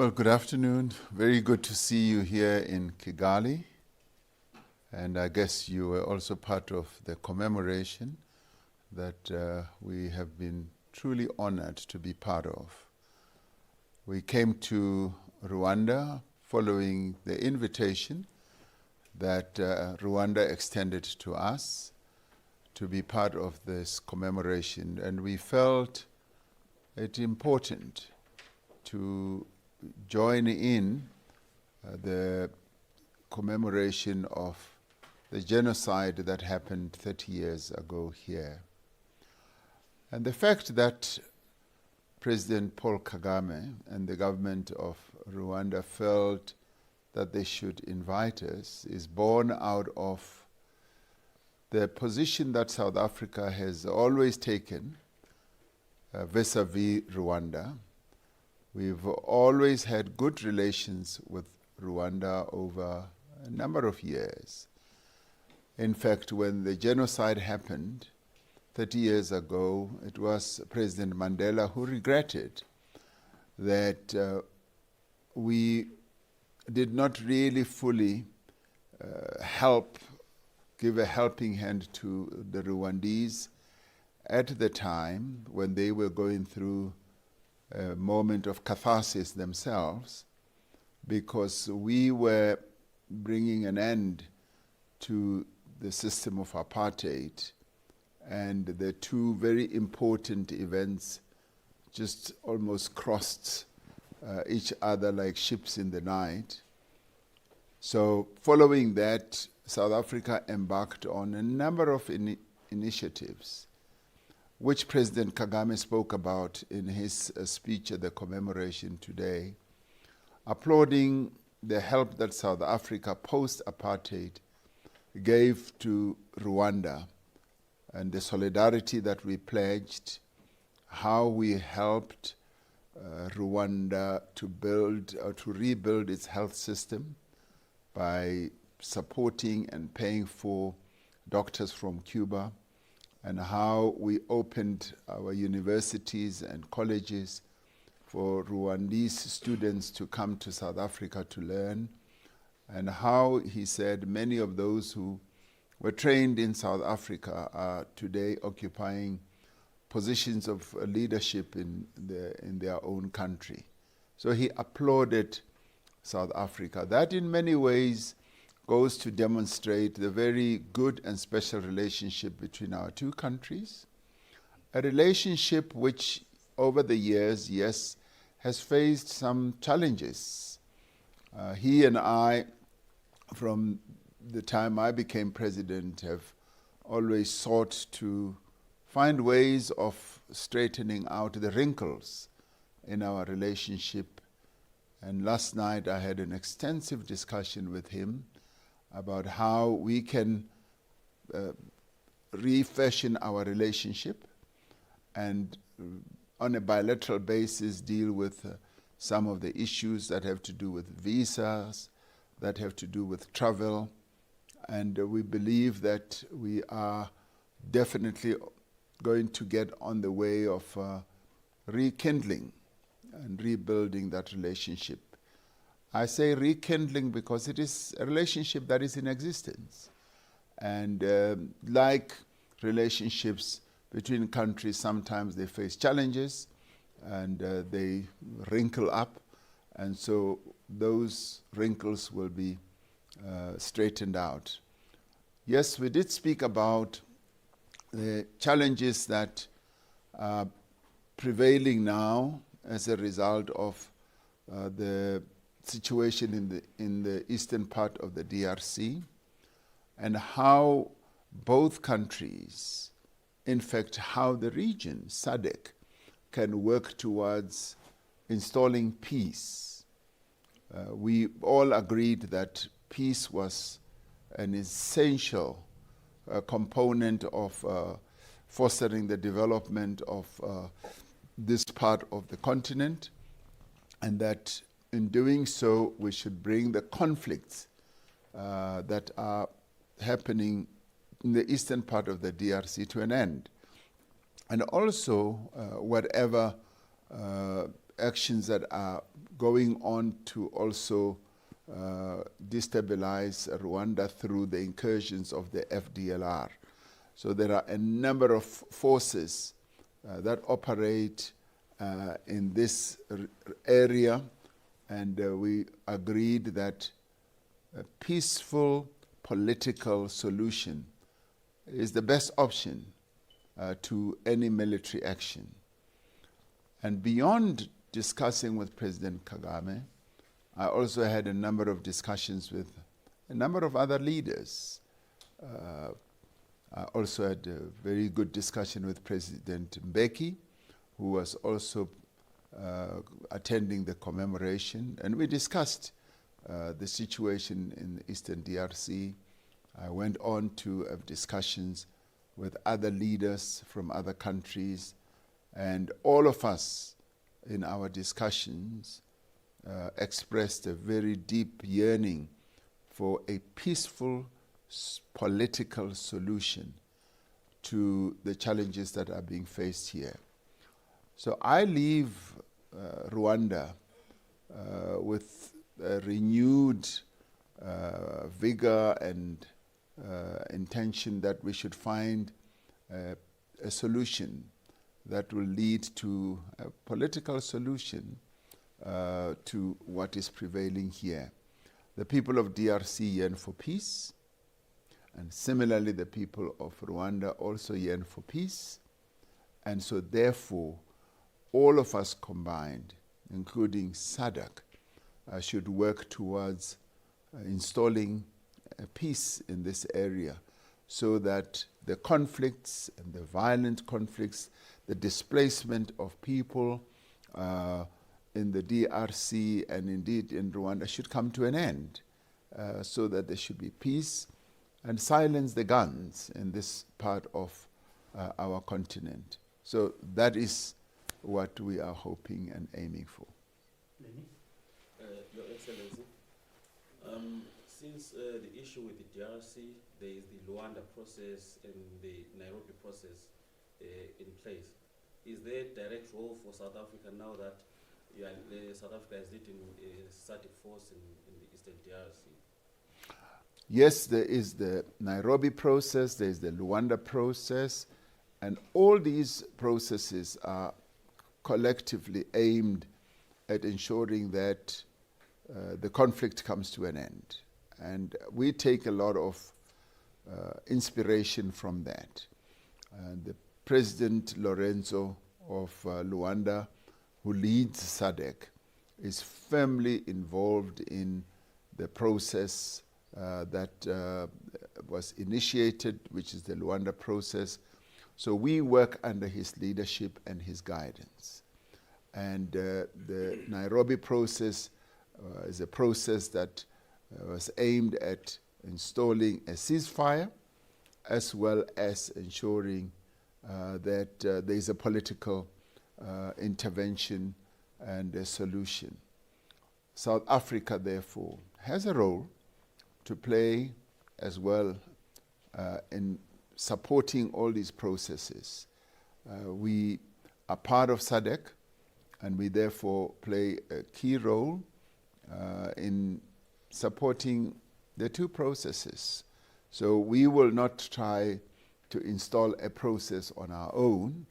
Well, good afternoon. Very good to see you here in Kigali. And I guess you were also part of the commemoration that we have been truly honored to be part of. We came to Rwanda following the invitation that Rwanda extended to us to be part of this commemoration. And we felt it important to join in the commemoration of the genocide that happened 30 years ago here. And the fact that President Paul Kagame and the government of Rwanda felt that they should invite us is born out of the position that South Africa has always taken vis-a-vis Rwanda. We've always had good relations with Rwanda over a number of years. In fact, when the genocide happened 30 years ago, it was President Mandela who regretted that we did not really fully give a helping hand to the Rwandese at the time when they were going through a moment of catharsis themselves, because we were bringing an end to the system of apartheid, and the two very important events just almost crossed each other like ships in the night. So following that, South Africa embarked on a number of initiatives which President Kagame spoke about in his speech at the commemoration today, applauding the help that South Africa post-apartheid gave to Rwanda and the solidarity that we pledged, how we helped Rwanda to rebuild its health system by supporting and paying for doctors from Cuba, and how we opened our universities and colleges for Rwandese students to come to South Africa to learn, and how he said many of those who were trained in South Africa are today occupying positions of leadership in their own country. So he applauded South Africa. That in many ways goes to demonstrate the very good and special relationship between our two countries, a relationship which over the years, yes, has faced some challenges. He and I, from the time I became president, have always sought to find ways of straightening out the wrinkles in our relationship. And last night I had an extensive discussion with him about how we can refashion our relationship and on a bilateral basis deal with some of the issues that have to do with visas, that have to do with travel. And we believe that we are definitely going to get on the way of rekindling and rebuilding that relationship. I say rekindling because it is a relationship that is in existence. And like relationships between countries, sometimes they face challenges and they wrinkle up. And so those wrinkles will be straightened out. Yes, we did speak about the challenges that are prevailing now as a result of the situation in the eastern part of the DRC, and how both countries, in fact, how the region, SADC, can work towards installing peace. We all agreed that peace was an essential component of fostering the development of this part of the continent, and that in doing so, we should bring the conflicts that are happening in the eastern part of the DRC to an end. And also, whatever actions that are going on to also destabilize Rwanda through the incursions of the FDLR. So there are a number of forces that operate in this area, and we agreed that a peaceful political solution is the best option to any military action. And beyond discussing with President Kagame, I also had a number of discussions with a number of other leaders. I also had a very good discussion with President Mbeki, who was also attending the commemoration, and we discussed the situation in the Eastern DRC. I went on to have discussions with other leaders from other countries, and all of us in our discussions expressed a very deep yearning for a peaceful political solution to the challenges that are being faced here. So I leave Rwanda with a renewed vigor and intention that we should find a solution that will lead to a political solution to what is prevailing here. The people of DRC yearn for peace, and similarly the people of Rwanda also yearn for peace. And so therefore, all of us combined, including SADC, should work towards installing peace in this area, so that the conflicts and the violent conflicts, the displacement of people in the DRC and indeed in Rwanda should come to an end, so that there should be peace and silence the guns in this part of our continent. So that is what we are hoping and aiming for. Your Excellency, since the issue with the DRC, there is the Luanda process and the Nairobi process in place. Is there a direct role for South Africa now that South Africa is leading a static force in the Eastern DRC? Yes, there is the Nairobi process, there is the Luanda process, and all these processes are collectively aimed at ensuring that the conflict comes to an end. And we take a lot of inspiration from that. The President Lorenzo of Luanda, who leads SADC, is firmly involved in the process that was initiated, which is the Luanda process. So we work under his leadership and his guidance. And the Nairobi process is a process that was aimed at installing a ceasefire, as well as ensuring that there is a political intervention and a solution. South Africa, therefore, has a role to play as well in supporting all these processes. We are part of SADC, and we therefore play a key role in supporting the two processes. So we will not try to install a process on our own.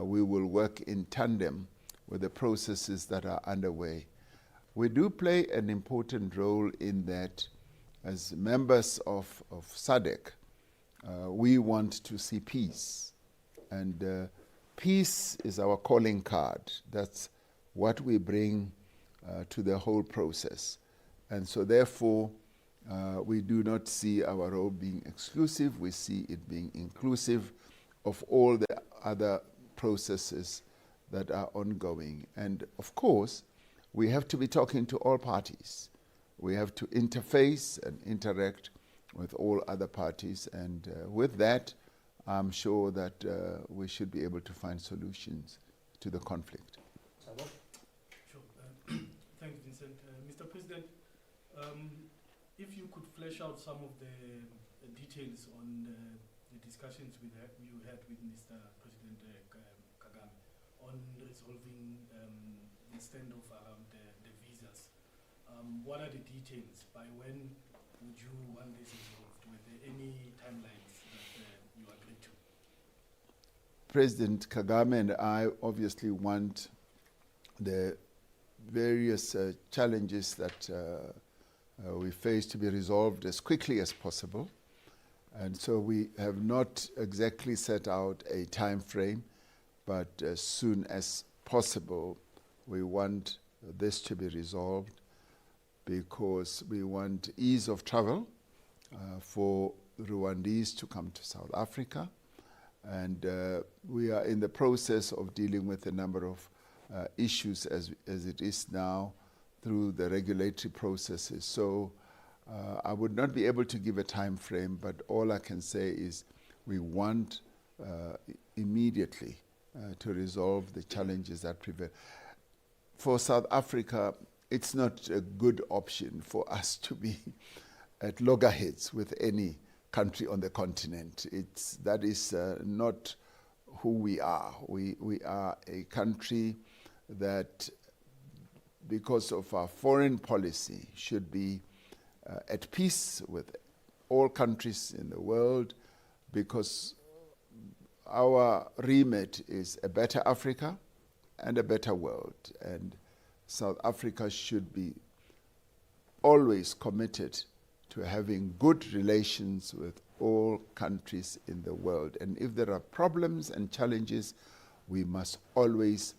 We will work in tandem with the processes that are underway. We do play an important role in that as members of SADC, we want to see peace. And peace is our calling card. That's what we bring to the whole process. And so therefore, we do not see our role being exclusive. We see it being inclusive of all the other processes that are ongoing. And of course, we have to be talking to all parties. We have to interface and interact with all other parties. And with that, I'm sure that we should be able to find solutions to the conflict. Sure. Thanks, Vincent. Mr. President, if you could flesh out some of the details on the discussions you had with Mr. President Kagame on resolving the standoff around the what are the details? By when would you want this resolved? Were there any timelines that you agreed to? President Kagame and I obviously want the various challenges that we face to be resolved as quickly as possible. And so we have not exactly set out a time frame, but as soon as possible, we want this to be resolved because we want ease of travel for Rwandese to come to South Africa. And we are in the process of dealing with a number of issues as it is now through the regulatory processes. So I would not be able to give a time frame, but all I can say is we want immediately to resolve the challenges that prevail. For South Africa, it's not a good option for us to be at loggerheads with any country on the continent. That is not who we are. We are a country that, because of our foreign policy, should be at peace with all countries in the world, because our remit is a better Africa and a better world. And South Africa should be always committed to having good relations with all countries in the world. And if there are problems and challenges, we must always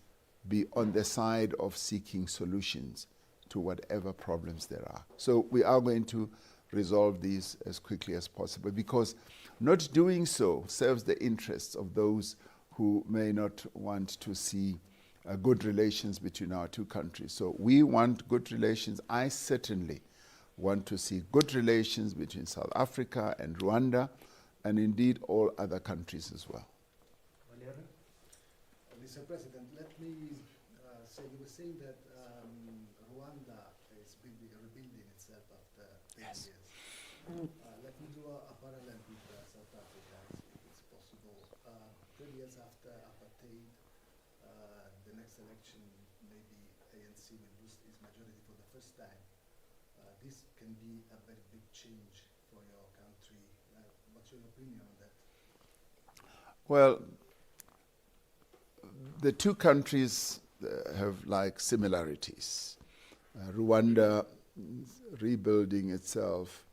be on the side of seeking solutions to whatever problems there are. So we are going to resolve these as quickly as possible, because not doing so serves the interests of those who may not want to see good relations between our two countries. So we want good relations. I certainly want to see good relations between South Africa and Rwanda, and indeed all other countries as well. Mr. President, let me say, you were saying that Rwanda is rebuilding itself after 10 Yes. years. Let me do a parallel with South Africa, if it's possible. 10 years after apartheid, the next election, maybe ANC will lose its majority for the first time. This can be a very big change for your country. What's your opinion on that? Well, the two countries have similarities. Rwanda is rebuilding itself,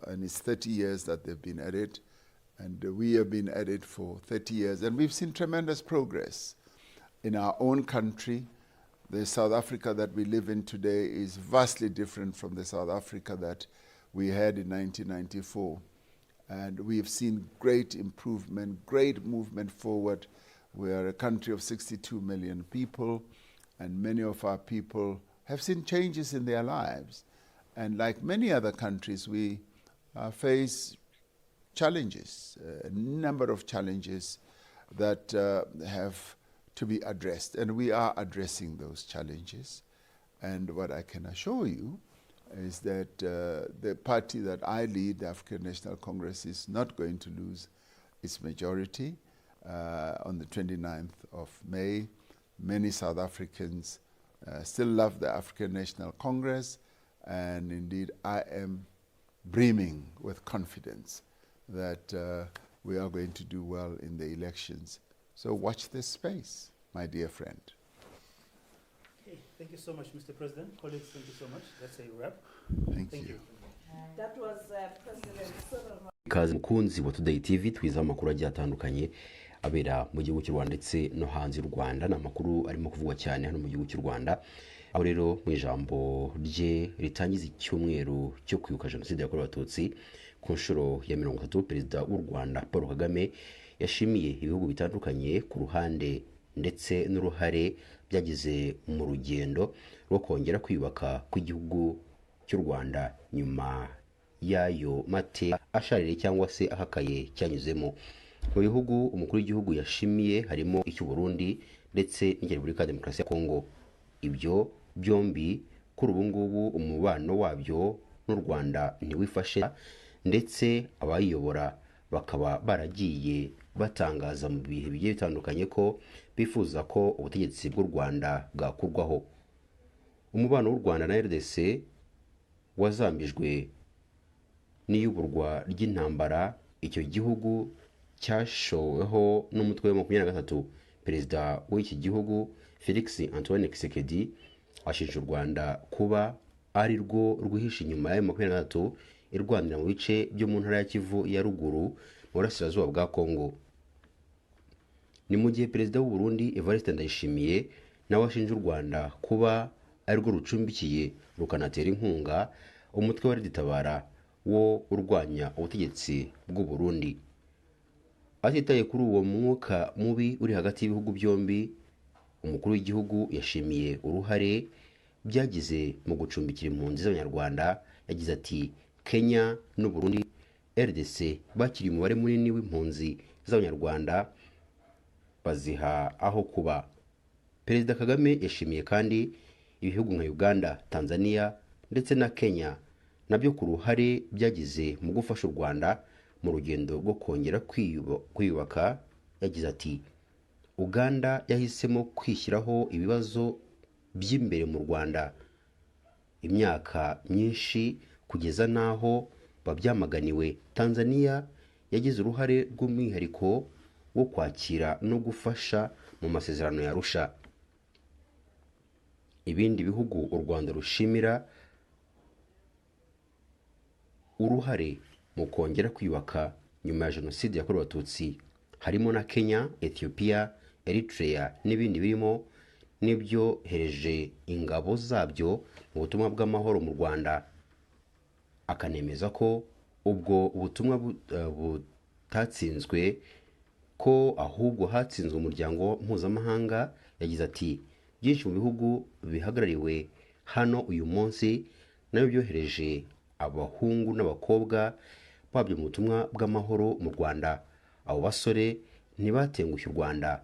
and it's 30 years that they've been at it, and we have been at it for 30 years, and we've seen tremendous progress. In our own country, the South Africa that we live in today is vastly different from the South Africa that we had in 1994. And we have seen great improvement, great movement forward. We are a country of 62 million people, and many of our people have seen changes in their lives. And like many other countries, we face challenges, a number of challenges that have to be addressed. And we are addressing those challenges. And what I can assure you is that the party that I lead, the African National Congress, is not going to lose its majority on the 29th of May. Many South Africans still love the African National Congress, and indeed I am brimming with confidence that we are going to do well in the elections. So watch this space, my dear friend. Okay, thank you so much, Mr. President. Colleagues, thank you so much. That's a wrap. Thank you. That was President Cyril. Ikaze mukunzi wa Today TV twiza amakuru agiye atandukanye abera mu gihugu cy'u Rwanda ndetse no hanze y'u Rwanda. Namakuru arimo kuvugwa cyane hano mu gihugu cy'u Rwanda. Aho rero mu ijambo rye ritangiza icyumweru cyo kwibuka jenoside yakorewe abatutsi ku nshuro ya 30, Perezida w'u Rwanda Paul Kagame yashimiye ibihugu bitandukanye ku ruhande ndetse n'uruhare byagize mu rugendo rwo kongera kwiyubaka kw'igihugu cy'u Rwanda nyuma yayo mate asharire cyangwa se akakaye cyanyuzemo. Mu bihugu umukuru w'igihugu yashimiye harimo icy'u Burundi ndetse n'icya Repubulika ya Demokarasi ya Kongo. Ibyo byombi kuri ubu ngubu umubano wabyo n'u Rwanda ntiwifashe, ndetse abayiyobora bakaba baragiye batangaza mu bihe bigiye bitandukanye ko bifuza ko ubutegetsi bw'u Rwanda bwakurwaho. umubano w'u Rwanda na RDC wazambijwe n'iyuburwa ry'intambara icyo gihugu cyashoweho n'umutwe wa 23. Perezida w'iki gihugu Felix Antoine Tshisekedi ashinja u Rwanda kuba ari rwo rwihishe inyuma ya 23 irwanira mu bice byo mu ntara ya Kivu ya ruguru mu burasirazuba bwa Kongo. Ni mu gihe Perezida w'u Burundi Evariste Ndayishimiye nawe ashinja u Rwanda kuba ari rwo rucumbikiye rukanatera inkunga umutwe wa Tabara wo urwanya ubutegetsi bw'u Burundi. Atitaye kuri uwo mwuka mubi uri hagati y'ibihugu byombi, umukuru w'igihugu yashimiye uruhare byagize mu gucumbikira impunzi z'Abanyarwanda. Yagize ati Kenya n'u Burundi RDC bakiriye umubare munini w'impunzi z'Abanyarwanda baziha aho kuba. Perezida Kagame yashimiye kandi ibihugu nka Uganda, Tanzania ndetse na Kenya nabyo ku ruhare byagize mu gufasha u Rwanda mu rugendo rwo kongera kwiyubaka. Yagize ati Uganda yahisemo kwishyiraho ibibazo by'imbere mu Rwanda imyaka myinshi kugeza naho babyamaganiwe. Tanzania yagize uruhare rw'umwihariko wo kwakira no gufasha mu masezerano ya Arusha. Ibindi bihugu u Rwanda rushimira uruhare mu kongera kwiyubaka nyuma ya jenoside yakorewe Abatutsi harimo na Kenya, Ethiopia, Eritrea n'ibindi birimo n'ibyohereje ingabo zabyo mu butumwa bw'amahoro mu Rwanda. Akanemeza ko ubwo ubutumwa butatsinzwe, ko ahubwo hatsinzwe umuryango mpuzamahanga. Yagize ati byinshi mu bihugu bihagarariwe hano uyu munsi nayo byohereje abahungu n'abakobwa babyo mu butumwa bw'amahoro mu Rwanda. Abo basore ntibatengushye u Rwanda,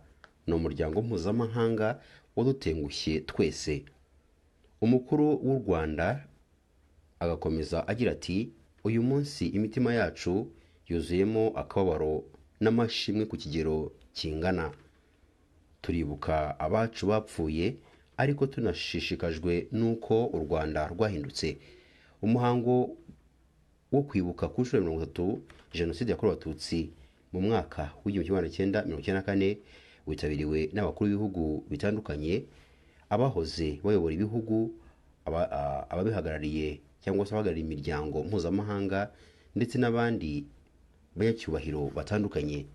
ni umuryango mpuzamahanga wadutengushye twese. Umukuru w'u Rwanda agakomeza agira ati uyu munsi imitima yacu yuzuyemo akababaro n'amashimwe ku kigero kingana. Turibuka abacu bapfuye ariko tunashishikajwe n'uko u Rwanda rwahindutse. Umuhango wo kwibuka ku nshuro 30 jenoside yakorewe Abatutsi mu mwaka w'1994 witabiriwe n'abakuru b'ibihugu bitandukanye, abahoze bayobora ibihugu, ababihagarariye cyangwa se abahagarariye imiryango mpuzamahanga ndetse n'abandi banyacyubahiro batandukanye.